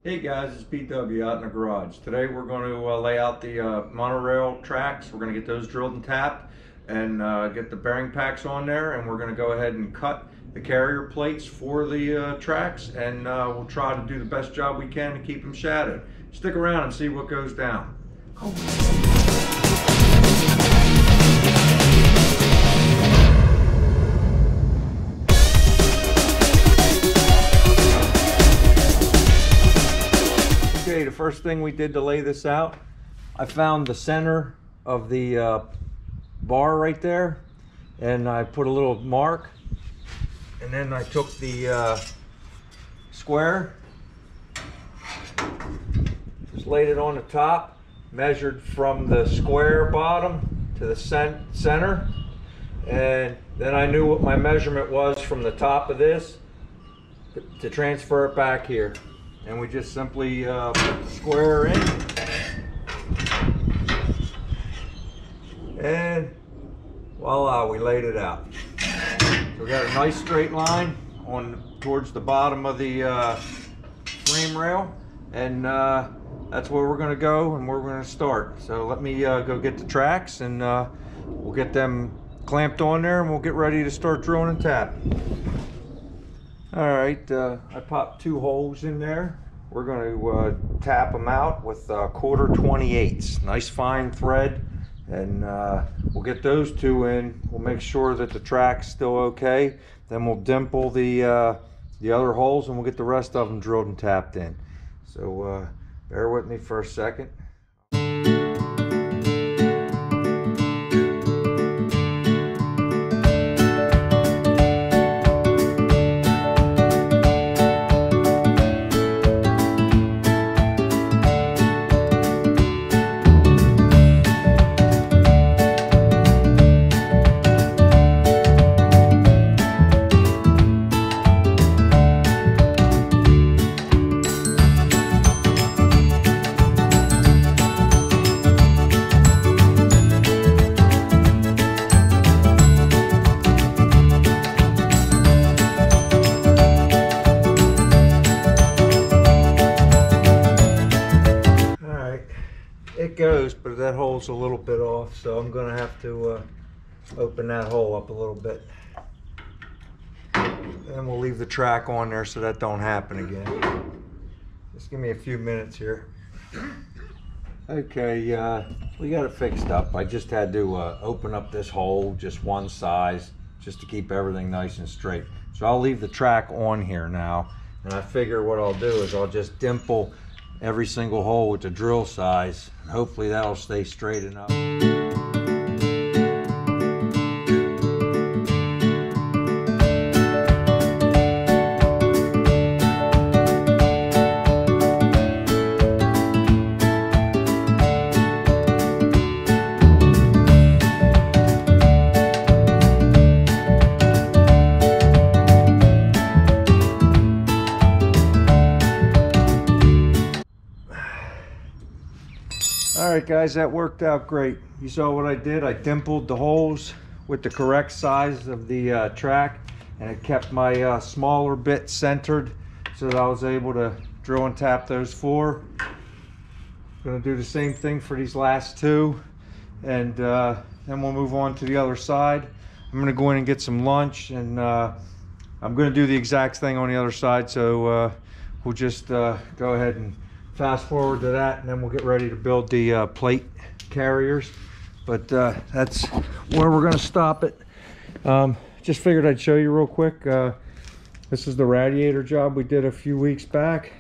Hey guys, it's BW out in the garage. Today we're going to lay out the monorail tracks. We're going to get those drilled and tapped and get the bearing packs on there, and we're going to go ahead and cut the carrier plates for the tracks, and we'll try to do the best job we can to keep them shadowed. Stick around and see what goes down. Okay, the first thing we did to lay this out, I found the center of the bar right there, and I put a little mark, and then I took the square, just laid it on the top, measured from the square bottom to the center, and then I knew what my measurement was from the top of this to transfer it back here. And we just simply put the square in, and voila, we laid it out. So we got a nice straight line on towards the bottom of the frame rail, and that's where we're going to go and where we're going to start. So let me go get the tracks, and we'll get them clamped on there, and we'll get ready to start drilling and tapping. All right, I popped 2 holes in there. We're going to tap them out with 1/4 28s. Nice fine thread, and we'll get those 2 in. We'll make sure that the track's still okay. Then we'll dimple the other holes, and we'll get the rest of them drilled and tapped in. So bear with me for a second. It goes, but that hole's a little bit off, so I'm going to have to open that hole up a little bit. And we'll leave the track on there so that don't happen again. Just give me a few minutes here. Okay, we got it fixed up. I just had to open up this hole just one size just to keep everything nice and straight. So I'll leave the track on here now, and I figure what I'll do is I'll just dimple every single hole with the drill size. Hopefully that'll stay straight enough. Alright guys, that worked out great. You saw what I did. I dimpled the holes with the correct size of the track, and it kept my smaller bit centered so that I was able to drill and tap those 4. Going to do the same thing for these last 2, and then we'll move on to the other side. I'm going to go in and get some lunch, and I'm going to do the exact thing on the other side, so we'll just go ahead and fast forward to that, and then we'll get ready to build the plate carriers. But that's where we're going to stop it. Just figured I'd show you real quick. This is the radiator job we did a few weeks back.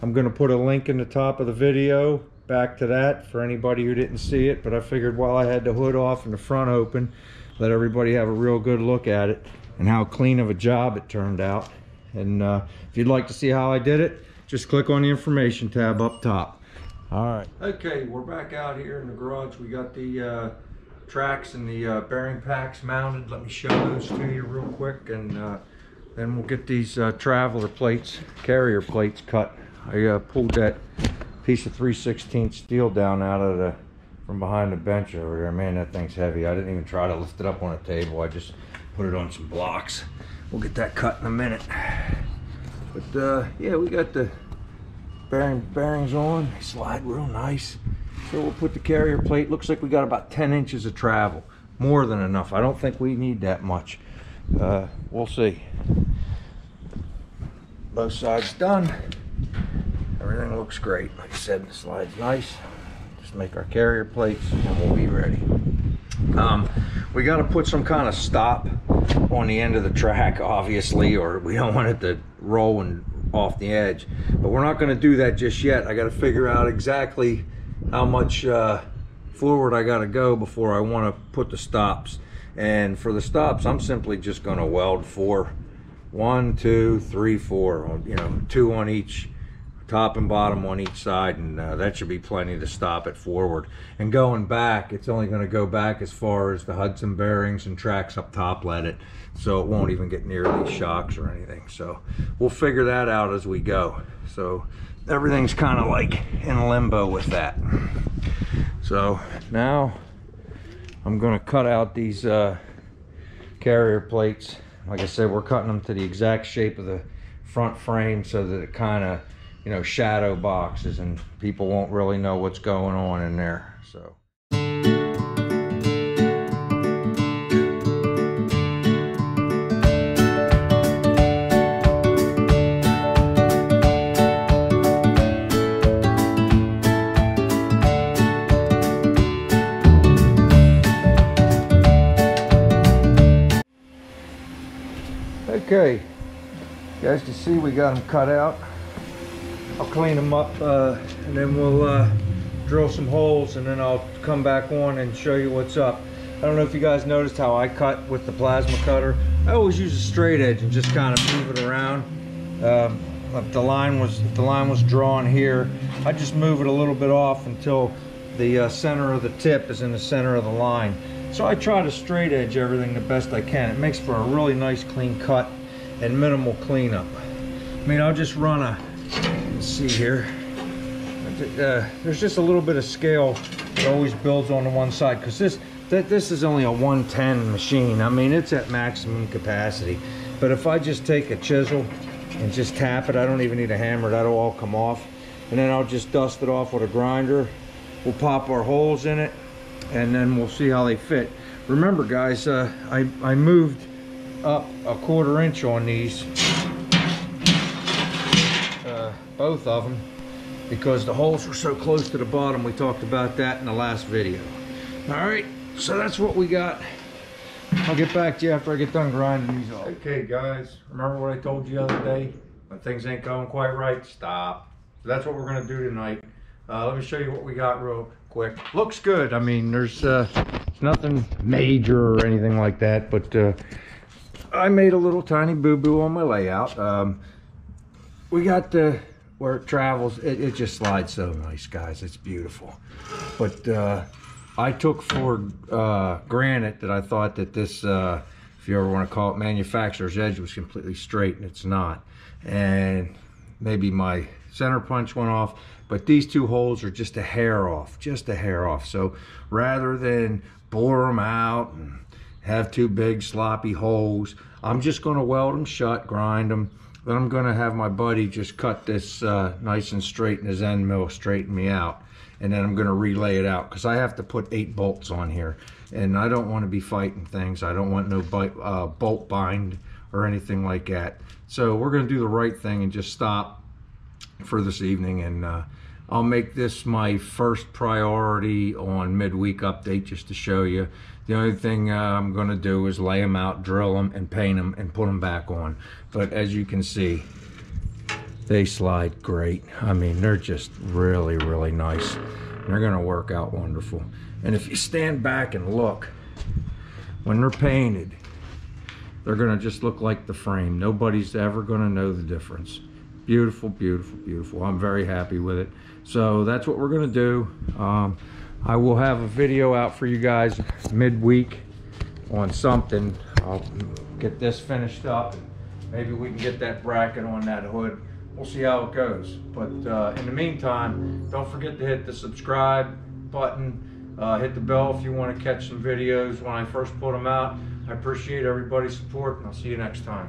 I'm going to put a link in the top of the video back to that for anybody who didn't see it, but I figured while I had the hood off and the front open, let everybody have a real good look at it and how clean of a job it turned out. And if you'd like to see how I did it, just click on the information tab up top. All right. Okay, we're back out here in the garage. We got the tracks and the bearing packs mounted. Let me show those to you real quick, and then we'll get these traveler plates, carrier plates cut. I pulled that piece of 3/16 steel down out of from behind the bench over there. Man, that thing's heavy. I didn't even try to lift it up on a table. I just put it on some blocks. We'll get that cut in a minute. But yeah, we got the bearings on. They slide real nice. So we'll put the carrier plate. Looks like we got about 10 inches of travel. More than enough. I don't think we need that much. We'll see. Both sides done. Everything looks great. Like I said, the slide's nice. Just make our carrier plates and we'll be ready. We got to put some kind of stop on the end of the track, obviously, or we don't want it to roll and off the edge. But we're not going to do that just yet. I got to figure out exactly how much forward I got to go before I want to put the stops. And for the stops, I'm simply just going to weld 4. 1, 2, 3, 4. You know, 2 on each, top and bottom on each side, and that should be plenty to stop it forward. And going back, it's only going to go back as far as the Hudson bearings and tracks up top let it, so it won't even get near these shocks or anything. So we'll figure that out as we go. So everything's kind of like in limbo with that. So now I'm going to cut out these carrier plates. Like I said, we're cutting them to the exact shape of the front frame so that it kind of, you know, shadow boxes and people won't really know what's going on in there. So okay, guys, you see we got them cut out. I'll clean them up and then we'll drill some holes, and then I'll come back on and show you what's up. I don't know if you guys noticed how I cut with the plasma cutter. I always use a straight edge and just kind of move it around. If the line was drawn here, I just move it a little bit off until the center of the tip is in the center of the line. So I try to straight edge everything the best I can. It makes for a really nice clean cut and minimal cleanup. I mean, I'll just run a, let's see here, there's just a little bit of scale that always builds on the one side, because this is only a 110 machine. I mean, it's at maximum capacity. But if I just take a chisel and just tap it, I don't even need a hammer, that'll all come off. And then I'll just dust it off with a grinder. We'll pop our holes in it, and then we'll see how they fit. Remember, guys, I moved up a 1/4 inch on these, both of them, because the holes were so close to the bottom. We talked about that in the last video. All right, so that's what we got. I'll get back to you after I get done grinding these off. Okay, guys, remember what I told you the other day? When things ain't going quite right, stop. So that's what we're gonna do tonight. Let me show you what we got real quick. Looks good. I mean, there's nothing major or anything like that, but I made a little tiny boo-boo on my layout. We got where it travels, it just slides so nice, guys. It's beautiful. But I took for granted that I thought that this, if you ever want to call it manufacturer's edge, was completely straight, and it's not. And maybe my center punch went off, but these 2 holes are just a hair off, So rather than bore them out and have 2 big sloppy holes, I'm just going to weld them shut, grind them. Then I'm going to have my buddy just cut this nice and straight in his end mill, straighten me out. And then I'm going to relay it out, because I have to put 8 bolts on here. And I don't want to be fighting things. I don't want no bolt bind or anything like that. So we're going to do the right thing and just stop for this evening. And I'll make this my first priority on midweek update, just to show you. The only thing I'm going to do is lay them out, drill them, and paint them, and put them back on. But as you can see, they slide great. I mean, they're just really, really nice. They're going to work out wonderful. And if you stand back and look, when they're painted, they're going to just look like the frame. Nobody's ever going to know the difference. Beautiful, beautiful, beautiful. I'm very happy with it. So that's what we're going to do. I will have a video out for you guys midweek on something. I'll get this finished up. Maybe we can get that bracket on that hood. We'll see how it goes. But in the meantime, don't forget to hit the subscribe button. Hit the bell if you want to catch some videos when I first put them out. I appreciate everybody's support, and I'll see you next time.